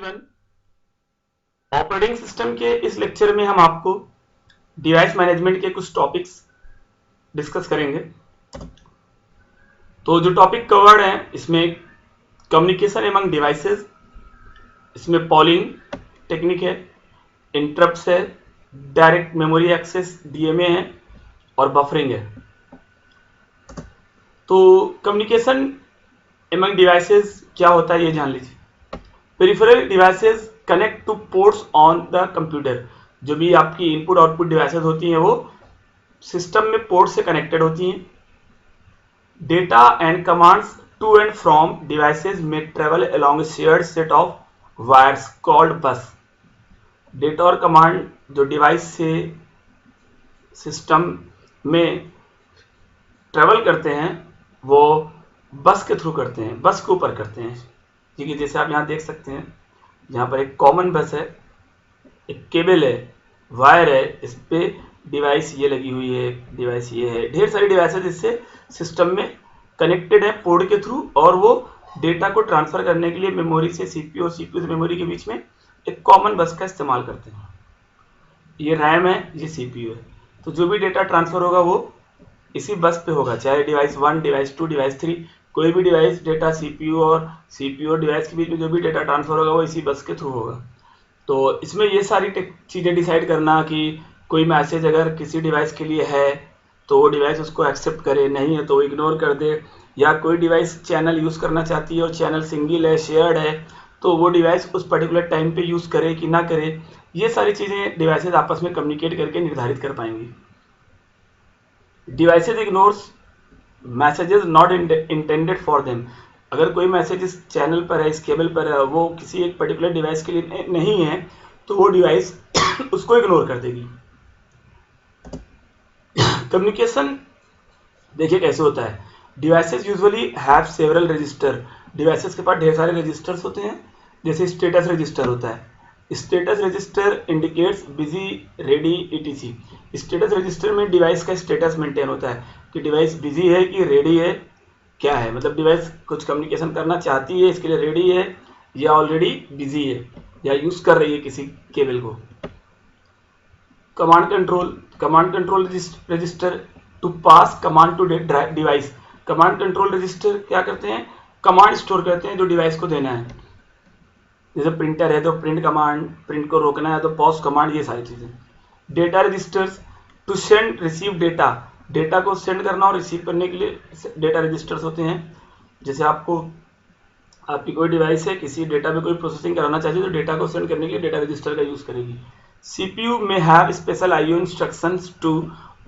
Everyone, operating system के इस lecture में हम आपको डिवाइस मैनेजमेंट के कुछ टॉपिक्स डिस्कस करेंगे। तो जो टॉपिक कवर्ड हैं इसमें कम्युनिकेशन एमंग डिवाइसेस, इसमें पॉलिंग टेक्निक है, इंटरप्ट्स है, डायरेक्ट मेमोरी एक्सेस डीएमए है और बफरिंग है। तो कम्युनिकेशन एमंग डिवाइसेस क्या होता है ये जान लीजिए। Peripheral devices connect to ports on the computer. जो भी आपकी इनपुट आउटपुट डिवाइसेस होती हैं वो सिस्टम में पोर्ट से कनेक्टेड होती हैं। Data and commands to and from devices में travel along a shared set of wires called bus. Data और कमांड जो डिवाइस से सिस्टम में ट्रेवल करते हैं वो बस के थ्रू करते हैं, बस के ऊपर करते हैं। ठीक है, जैसे आप यहाँ देख सकते हैं, यहाँ पर एक कॉमन बस है, एक केबल है, वायर है, इस पे डिवाइस ये लगी हुई है, डिवाइस ये है, ढेर सारी डिवाइसेस इससे सिस्टम में कनेक्टेड है पोर्ट के थ्रू, और वो डेटा को ट्रांसफर करने के लिए मेमोरी से सीपीयू और सीपीयू से मेमोरी के बीच में एक कॉमन बस का इस्तेमाल करते हैं। ये रैम है, ये सीपीयू है। तो जो भी डेटा ट्रांसफर होगा वो इसी बस पे होगा, चाहे डिवाइस 1, डिवाइस 2, डिवाइस 3, कोई भी डिवाइस डेटा सीपीयू और डिवाइस के बीच में जो भी डेटा ट्रांसफर होगा वो इसी बस के थ्रू होगा। तो इसमें ये सारी चीज़ें डिसाइड करना कि कोई मैसेज अगर किसी डिवाइस के लिए है तो वो डिवाइस उसको एक्सेप्ट करे, नहीं है तो वो इग्नोर कर दे, या कोई डिवाइस चैनल यूज़ करना चाहती है और चैनल सिंगल है, शेयर्ड है, तो वो डिवाइस उस पर्टिकुलर टाइम पे यूज़ करे कि ना करे, ये सारी चीज़ें डिवाइसेज आपस में कम्युनिकेट करके निर्धारित कर पाएंगी। Devices ignores messages not intended for them. अगर कोई मैसेज इस चैनल पर है, इस केबल पर है, वो किसी एक पर्टिकुलर डिवाइस के लिए नहीं है तो वो डिवाइस उसको इग्नोर कर देगी। कम्युनिकेशन देखिए कैसे होता है। Devices usually have several register. Devices के पास ढेर सारे रजिस्टर्स होते हैं। जैसे स्टेटस रजिस्टर होता है, status register indicates busy, ready, etc. Status register में डिवाइस का स्टेटस मेंटेन होता है कि डिवाइस बिजी है कि रेडी है, क्या है, मतलब डिवाइस कुछ कम्युनिकेशन करना चाहती है, इसके लिए रेडी है, या ऑलरेडी बिजी है, या यूज कर रही है किसी केबल को। Command control register to pass command to device. Command control register क्या करते हैं, कमांड स्टोर करते हैं जो डिवाइस को देना है। जैसे प्रिंटर है तो प्रिंट कमांड, प्रिंट को रोकना है तो पॉज कमांड, ये सारी चीजें। Data registers to send receive data. Data को सेंड करना और रिसीव करने के लिए डेटा रजिस्टर्स होते हैं। जैसे आपकी कोई डिवाइस है, किसी डेटा पे कोई प्रोसेसिंग कराना चाहिए तो डेटा को सेंड करने के लिए डेटा रजिस्टर का यूज करेगी। CPU में have special IO instructions to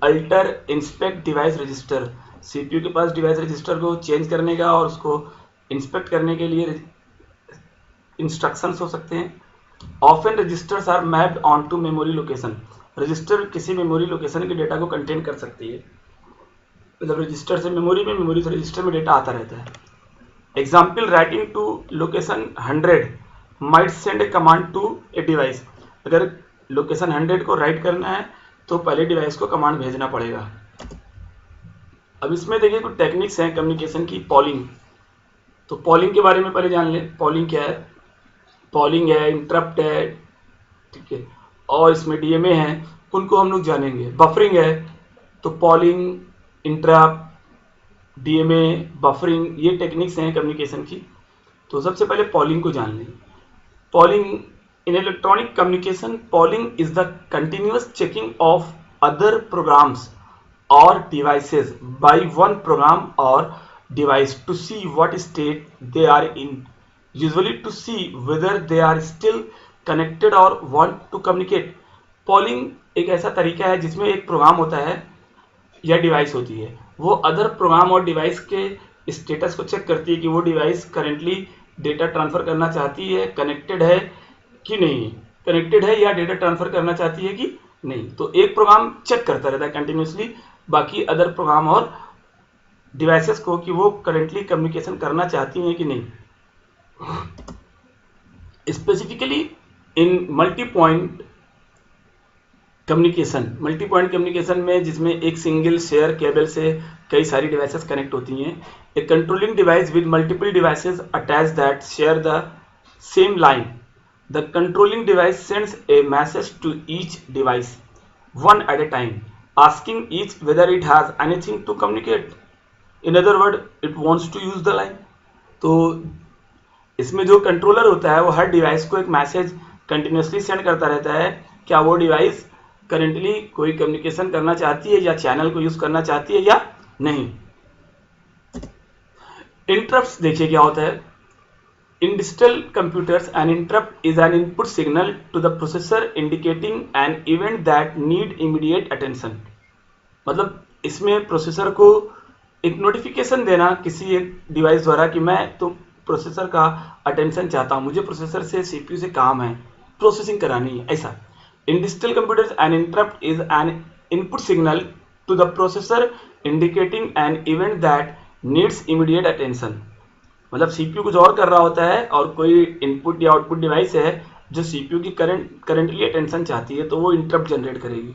alter inspect device register. CPU के पास डिवाइस रजिस्टर को चेंज करने का और उसको इंस्पेक्ट करने के लिए इंस्ट्रक्शंस हो सकते हैं। Often registers are mapped on to memory location. Register किसी मेमोरी लोकेशन के डेटा को कंटेन कर सकती है, मतलब रजिस्टर से मेमोरी में, मेमोरी से रजिस्टर में डेटा आता रहता है। Example, writing to location 100 might send a command to a device. अगर लोकेशन 100 को राइट करना है तो पहले डिवाइस को कमांड भेजना पड़ेगा। अब इसमें देखिए कुछ टेक्निक्स हैं कम्युनिकेशन की। पॉलिंग, तो पॉलिंग के बारे में पहले जान लें। पॉलिंग क्या है, पॉलिंग है, इंटरप्ट है, ठीक है, और इसमें डीएमए है, उनको हम लोग जानेंगे। बफरिंग है, तो पॉलिंग, इंटरप्ट, डीएमए, बफरिंग, ये टेक्निक्स हैं कम्युनिकेशन की। तो सबसे पहले पॉलिंग को जान लें। Polling in electronic communication, polling is the continuous checking of other programs or devices by one program or device to see what state they are in, usually to see whether they are still connected or want to communicate. polling एक ऐसा तरीका है जिसमें एक programme होता है या device होती है, वो अदर प्रोग्राम और डिवाइस के स्टेटस को चेक करती है कि वो डिवाइस करेंटली डेटा ट्रांसफर करना चाहती है, कनेक्टेड है कि नहीं, कनेक्टेड है या डेटा ट्रांसफर करना चाहती है कि नहीं। तो एक प्रोग्राम चेक करता रहता है कंटिन्यूसली बाकी अदर प्रोग्राम और डिवाइसेस को कि वो करेंटली कम्युनिकेशन करना चाहती हैं कि नहीं। Specifically in multi point communication में, जिसमें एक सिंगल शेयर केबल से कई सारी डिवाइसेस कनेक्ट होती हैं, a controlling device with multiple devices attach that share the same line The controlling device sends a message to each device one at a time, asking each whether it has anything to communicate. In other words, it wants to use the line. तो इसमें जो controller होता है वो हर device को एक message continuously send करता रहता है, क्या वो डिवाइस करेंटली कोई कम्युनिकेशन करना चाहती है या चैनल को यूज करना चाहती है या नहीं. इंटरप्ट्स देखिए क्या होता है. In digital computers, an interrupt is an input signal to the processor indicating an event that need immediate attention. मतलब इसमें प्रोसेसर को एक नोटिफिकेशन देना किसी एक डिवाइस द्वारा कि मैं तो प्रोसेसर का अटेंशन चाहता हूं, मुझे प्रोसेसर से सीपीयू से काम है, प्रोसेसिंग करानी है, ऐसा. In digital computers an interrupt is an input signal to the processor indicating an event that needs immediate attention. मतलब सीपीयू कुछ और कर रहा होता है और कोई इनपुट या आउटपुट डिवाइस है जो सीपीयू की करंटली अटेंशन चाहती है, तो वो इंटरप्ट जनरेट करेगी.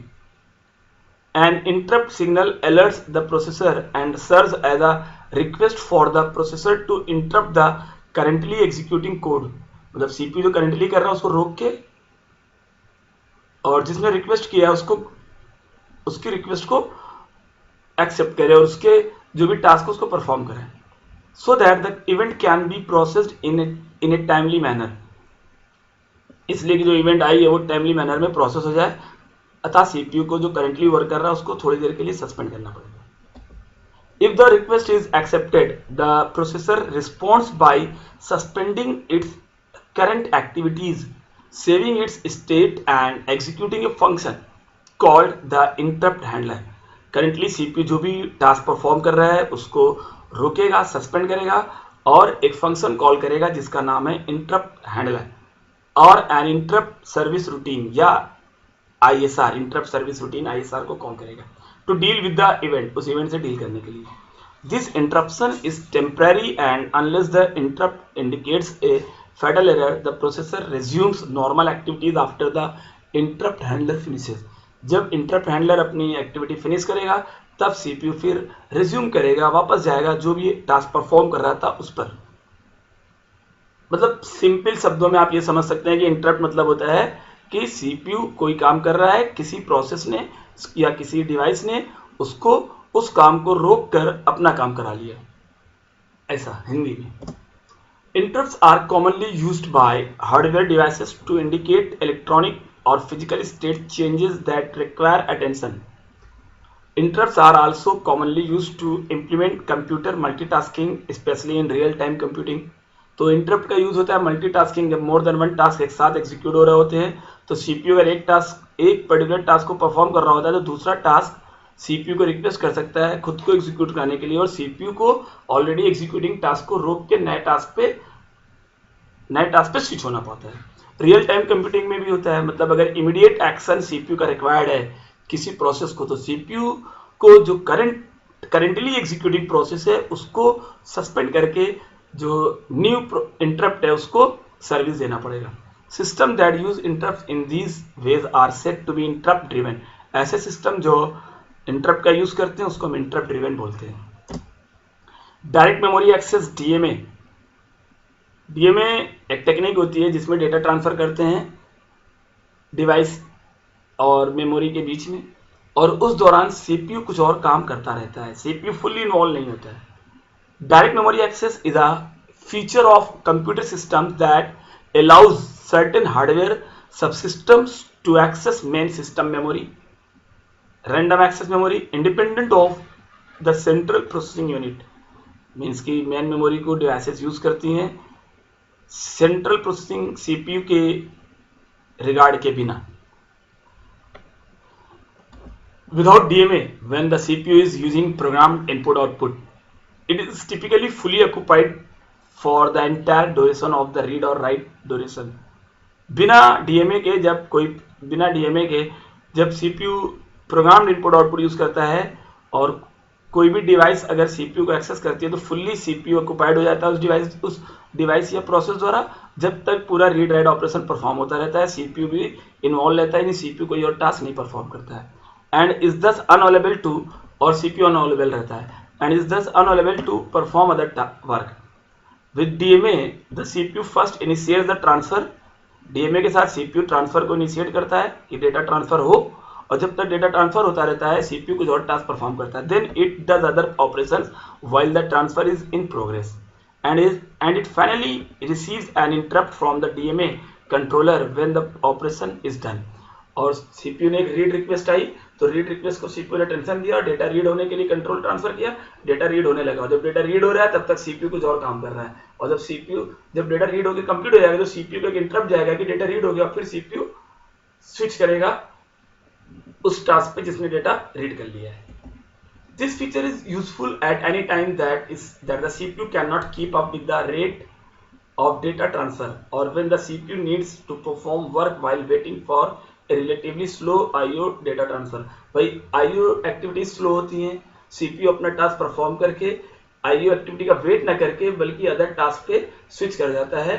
An interrupt signal alerts the processor and serves as a request for the processor to interrupt the currently executing code. मतलब सीपीयू जो करंटली कर रहा है उसको रोक के, और जिसने रिक्वेस्ट किया उसको उसकी रिक्वेस्ट को एक्सेप्ट करे और उसके जो भी टास्क उसको परफॉर्म करे, so that the event can be processed in a timely manner. इसलिए कि जो इवेंट आई है वो टाइमली मैनर में प्रोसेस हो जाए, अतः सीपीयू को जो करंटली वर्क कर रहा है उसको थोड़ी देर के लिए सस्पेंड करना पड़ेगा. If the request is accepted, the processor responds by suspending its current activities, saving its state and executing a function called the interrupt handler. Currently CPU जो भी टास्क परफॉर्म कर रहा है उसको रोकेगा, सस्पेंड करेगा और एक फंक्शन कॉल करेगा जिसका नाम है इंटरप्ट हैंडलर और एन इंटरप्ट सर्विस रूटीन या ISR. Interrupt service routine ISR को कॉल करेगा to deal with the event, उस इवेंट से डील करने के लिए. This interruption is temporary and unless the interrupt indicates a fatal error the processor resumes normal activities after the interrupt handler finishes. जब interrupt handler अपनी activity finish करेगा तब CPU फिर रिज्यूम करेगा, वापस जाएगा जो भी टास्क परफॉर्म कर रहा था उस पर. मतलब सिंपल शब्दों में आप ये समझ सकते हैं कि इंटरप्ट मतलब होता है कि सीपीयू कोई काम कर रहा है, किसी प्रोसेस ने या किसी डिवाइस ने उसको उस काम को रोक कर अपना काम करा लिया, ऐसा हिंदी में. Interrupts are commonly used by hardware devices to indicate electronic or physical state changes that require attention. Interrupts are also commonly used to implement computer multitasking, especially in real-time computing. तो इंटरप्ट का use होता है multitasking, जब more than one task एक साथ execute हो रहे होते हैं तो सीपीयू अगर एक पर्टिकुलर टास्क को परफॉर्म कर रहा होता है तो दूसरा टास्क सीपीयू को रिक्वेस्ट कर सकता है खुद को एग्जीक्यूट करने के लिए, और सीपीयू को ऑलरेडी एग्जीक्यूटिंग टास्क को रोक के नए टास्क पे स्विच होना पड़ता है. रियल टाइम कंप्यूटिंग में भी होता है. मतलब अगर इमीडिएट एक्शन सीपीयू का रिक्वायर्ड है किसी प्रोसेस को, तो सीपीयू को जो करंटली एग्जीक्यूटिंग प्रोसेस है उसको सस्पेंड करके जो न्यू इंटरप्ट है उसको सर्विस देना पड़ेगा. System that use interrupt in these ways are said to be interrupt driven. ऐसे सिस्टम जो इंटरप्ट का यूज करते हैं उसको हम इंटरप्ट ड्रिवन बोलते हैं. Direct memory access DMA. DMA एक टेक्निक होती है जिसमें डेटा ट्रांसफर करते हैं डिवाइस और मेमोरी के बीच में, और उस दौरान सीपीयू कुछ और काम करता रहता है, सीपीयू फुल्ली इन्वॉल्व नहीं होता है. Direct memory access is a feature of computer system that allows certain hardware subsystems to access main system memory, random access memory independent of the central processing unit. Means की main memory को devices use करती हैं central processing CPU के regard के बिना. Without DMA, when the CPU is using programmed input-output, it is typically fully occupied for the entire duration of the read or write duration. बिना DMA के जब CPU programmed input output use करता है और कोई भी डिवाइस अगर CPU को एक्सेस करती है तो फुल्ली सीपीयू ऑक्युपाइड हो जाता है उस डिवाइस या प्रोसेस द्वारा, जब तक पूरा रीड राइट ऑपरेशन परफॉर्म होता रहता है. सीपीयू भी इन्वॉल्व रहता है, नहीं सीपीयू कोई और टास्क नहीं परफॉर्म करता है. And is thus unavailable to, और सीपीयू अनअवेलेबल रहता है and is thus unavailable to perform other work. With DMA the CPU first initiates the transfer DMA के साथ सीपीयू ट्रांसफर को इनिशिएट करता है कि डेटा ट्रांसफर हो, और जब तक डेटा ट्रांसफर होता रहता है सीपीयू कुछ और टास्क परफॉर्म करता है. Then it does other operations while the transfer is in progress and it finally receives an interrupt from the DMA controller when the operation is done. और CPU ने एक रीड रिक्वेस्ट आई, तो read request को CPU ने tension दिया, data read होने के लिए कंट्रोल ट्रांसफर किया, डेटा रीड होने लगा. जब डेटा रीड हो रहा है तब तक सीपीयू कुछ और काम कर रहा है, और जब डेटा रीड होकर कंप्लीट हो जाएगा तो सीपीयू को एक इंटरप्ट जाएगा कि डेटा रीड हो गया, फिर सीपीयू स्विच करेगा उस टास्क पे जिसने डेटा रीड कर लिया है. This feature is useful at any time that the CPU cannot keep up with the rate of data transfer, or when the CPU needs to perform work while waiting for a relatively slow IO data transfer. भाई IO activities slow होती हैं, CPU अपना task perform करके IO activity का wait ना करके बल्कि other task पे स्विच कर जाता है,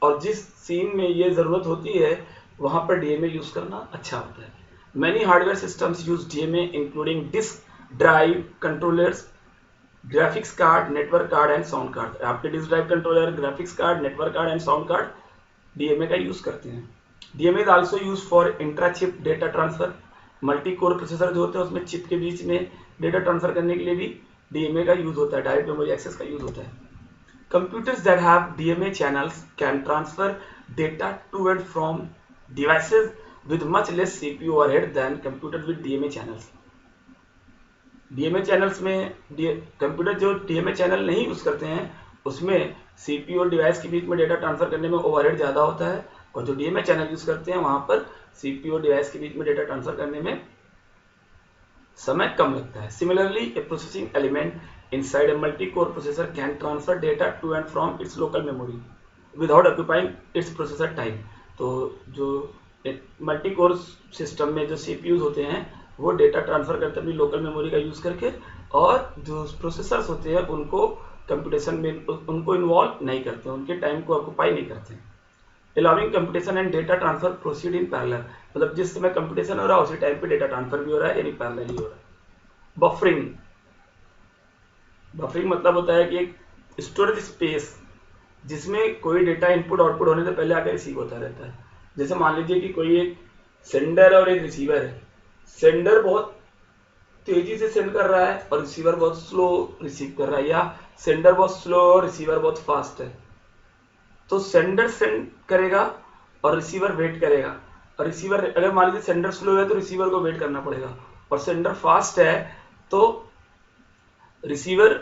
और जिस सीन में ये जरूरत होती है वहां पर DMA यूज करना अच्छा होता है. Many hardware systems use DMA including disk drive, controllers, graphics card, network card and sound card. आपके disk drive controller, graphics card, network card and sound card DMA का यूज करते हैं. DMA is also use for intra chip data transfer. Multi core processor जो होते हैं उसमें chip के बीच में डेटा ट्रांसफर करने के लिए भी डीएमए का यूज होता है, डायरेक्ट मेमोरी एक्सेस का यूज होता है. Computers that have DMA channels can transfer data to and from devices with much less CPU overhead than computer with DMA channels. DMA channels में कंप्यूटर जो DMA channel नहीं use करते हैं उसमें CPU और डिवाइस के बीच में डेटा ट्रांसफर करने में ओवरहेड ज़्यादा होता है, और जो डीएमए चैनल यूज करते हैं वहां पर सीपीयू और डिवाइस के बीच में डेटा ट्रांसफर करने में समय कम लगता है. Similarly a processing element inside a multi core processor can transfer data to and from its local memory without occupying its processor time. तो जो मल्टी कोर सिस्टम में जो सीपीयूज होते हैं वो डेटा ट्रांसफर करते हैं अपनी लोकल मेमोरी का यूज करके, और जो प्रोसेसर्स होते हैं उनको कंप्यूटेशन में उनको इन्वॉल्व नहीं करते, उनके टाइम को ऑक्यूपाई नहीं करते. Allowing computation and data transfer proceed in parallel. मतलब जिस समय कंप्यूटेशन हो रहा है उसी टाइम पे डेटा ट्रांसफर भी हो रहा है, यानी पैरेलली हो रहा है. बफरिंग. बफरिंग मतलब होता है कि एक स्टोरेज स्पेस जिसमें कोई डेटा इनपुट आउटपुट होने से पहले आकर रिसीव होता रहता है. जैसे मान लीजिए कि कोई एक सेंडर और एक रिसीवर है. सेंडर बहुत तेजी से सेंड कर रहा है और रिसीवर बहुत स्लो रिसीव कर रहा है, या सेंडर बहुत स्लो और रिसीवर बहुत फास्ट है. तो सेंडर सेंड करेगा और रिसीवर वेट करेगा, और रिसीवर अगर मान लीजिए सेंडर स्लो है तो रिसीवर को वेट करना पड़ेगा, और सेंडर फास्ट है तो रिसीवर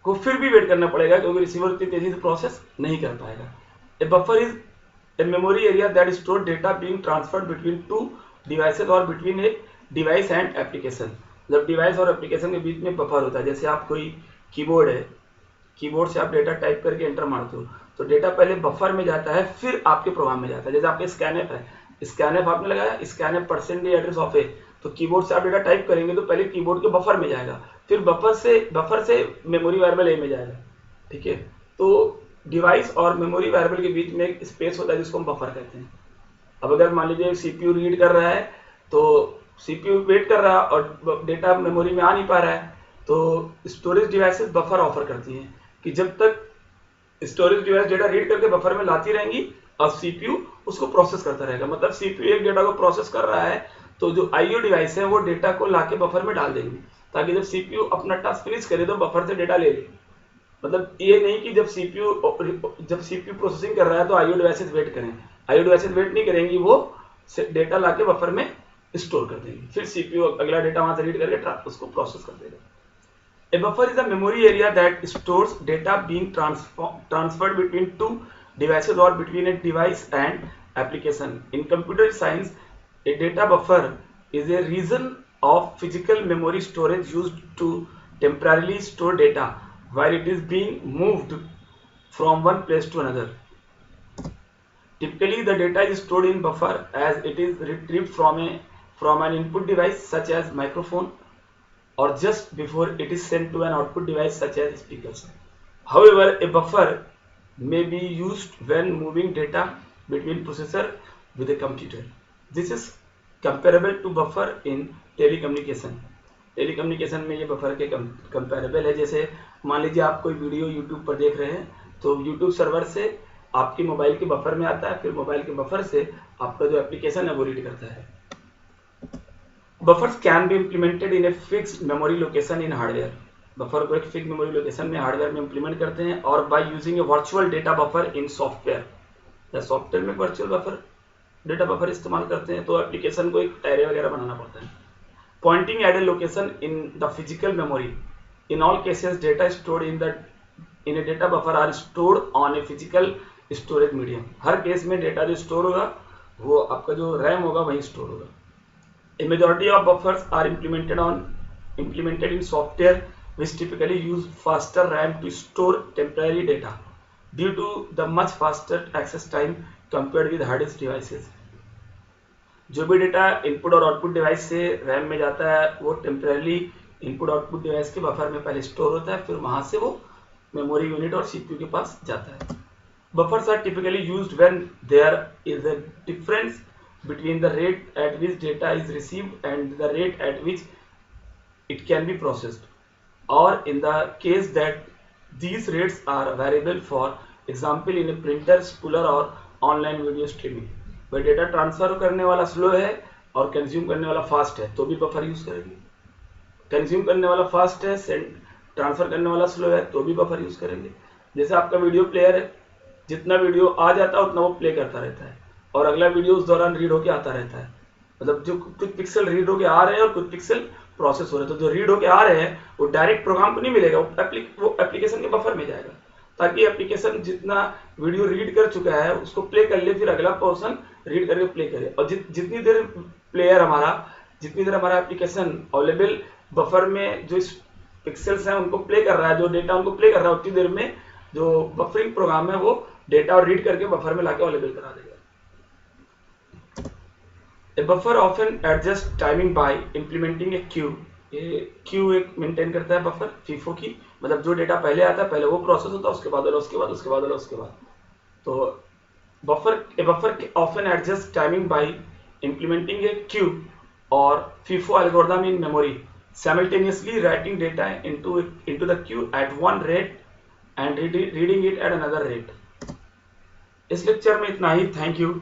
को फिर भी वेट करना पड़ेगा क्योंकि रिसीवर इतनी तेजी से प्रोसेस नहीं कर पाएगा. A buffer is a memory area that store data being transferred between two devices और between a device and application. जब डिवाइस और एप्लीकेशन के बीच में बफर होता है, जैसे आप कोई कीबोर्ड है, कीबोर्ड से आप डेटा टाइप करके एंटर मारते हो तो डेटा पहले बफर में जाता है फिर आपके प्रोग्राम में जाता है. जैसे आपके स्कैनएप है, स्कैनएप आपने लगाया, स्कैनएप % एड्रेस ऑफ है, तो कीबोर्ड से आप डेटा टाइप करेंगे तो पहले कीबोर्ड के बफर में जाएगा, फिर बफर से मेमोरी वेरिएबल ए में जाएगा. ठीक है, तो डिवाइस और मेमोरी वेरिएबल के बीच में एक स्पेस होता है जिसको हम बफर कहते हैं. अब अगर मान लीजिए सीपीयू रीड कर रहा है तो सीपीयू वेट कर रहा है और डेटा मेमोरी में आ नहीं पा रहा है, तो स्टोरेज डिवाइसेस बफर ऑफर करती हैं कि जब तक स्टोरेज डिवाइस डेटा रीड करके बफर में लाती रहेंगी और सीपीयू उसको प्रोसेस करता रहेगा. मतलब सीपीयू एक डेटा को प्रोसेस कर रहा है तो जो आईओ डिवाइस है वो डेटा को लाके बफर में डाल देंगे ताकि जब सीपीयू अपना टास्क फिनिश करे तो बफर से डेटा ले ले. मतलब ये नहीं कि जब सीपीयू प्रोसेसिंग कर रहा है तो आईओ डिवाइसेस वेट करें. आईओ डिवाइसेस वेट नहीं करेंगी, वो डेटा लाके बफर में स्टोर कर देंगे, फिर सीपीयू अगला डेटा वहां से रीड करके उसको प्रोसेस कर देगा. A buffer is a memory area that stores data being transferred between two devices or between a device and application. In computer science, a data buffer is a region of physical memory storage used to temporarily store data while it is being moved from one place to another. Typically, the data is stored in buffer as it is retrieved from an input device such as microphone or just before it is sent to an output device such as speakers. However, a buffer may be used when moving data between processor with a computer. This is comparable to buffer in telecommunication. Telecommunication में ये buffer के comparable है. जैसे मान लीजिए आप कोई video YouTube पर देख रहे हैं तो यूट्यूब सर्वर से आपकी मोबाइल के बफर में आता है, फिर मोबाइल के बफर से आपका जो एप्लीकेशन है वो रीड करता है। Buffers can be implemented in a fixed memory location in hardware. Buffer को एक फिक्स मेमोरी लोकेशन में हार्डवेयर में इम्प्लीमेंट करते हैं, और by using A virtual data buffer in software, या सॉफ्टवेयर में वर्चुअल बफर डेटा बफर इस्तेमाल करते हैं, तो एप्लीकेशन को एक एरे वगैरह बनाना पड़ता है। Pointing at a location in the physical memory, in all cases data stored in a data buffer are stored on a physical storage medium. हर केस में डेटा जो स्टोर होगा वो आपका जो रैम होगा वहीं स्टोर होगा। A majority of buffers are implemented in software which typically use faster RAM to store temporary data due to the much faster access time compared with hard disk devices. जो भी data input और output device से RAM में जाता है वो temporary input output device के buffer में पहले स्टोर होता है, फिर वहां से वो मेमोरी यूनिट और सीपीयू के पास जाता है। Buffers are typically used when there is a difference between the rate at which data is received and the rate at which it can be processed, or in the case that these rates are variable, for example in a printer, spooler or online video streaming। वह data transfer करने वाला slow है और consume करने वाला fast है तो भी बफर यूज करेंगे। कंज्यूम करने वाला फास्ट है, ट्रांसफर करने वाला स्लो है तो भी बफर यूज करेंगे। जैसे आपका वीडियो प्लेयर है, जितना वीडियो आ जाता है उतना वो प्ले करता रहता है, और अगला वीडियो उस दौरान रीड होके आता रहता है। मतलब जो कुछ पिक्सल रीड होके आ रहे हैं और कुछ पिक्सल प्रोसेस हो रहे हैं, तो जो रीड होके आ रहे हैं वो डायरेक्ट प्रोग्राम को नहीं मिलेगा, वो एप्लीकेशन के बफर में जाएगा, ताकि एप्लीकेशन जितना वीडियो रीड कर चुका है उसको प्ले कर ले, फिर अगला पोर्शन रीड करके प्ले करे। और जितनी देर जितनी देर हमारा एप्लीकेशन अवेलेबल बफर में जो पिक्सल्स हैं उनको प्ले कर रहा है, जो डेटा उनको प्ले कर रहा है, उतनी देर में जो बफरिंग प्रोग्राम है वो डेटा और रीड करके बफर में लाके अवेलेबल करा देगा। A buffer often adjusts timing by implementing a queue। ये क्यू एक मेंटेन करता है बफर, फीफो की, मतलब जो डेटा पहले आता है पहले वो प्रोसेस होता है, उसके बाद उसके बाद। तो a buffer often adjusts timing by implementing a queue or FIFO algorithm in memory, simultaneously writing data into the queue at one rate and reading it at another rate। इस लेक्चर में इतना ही। Thank you.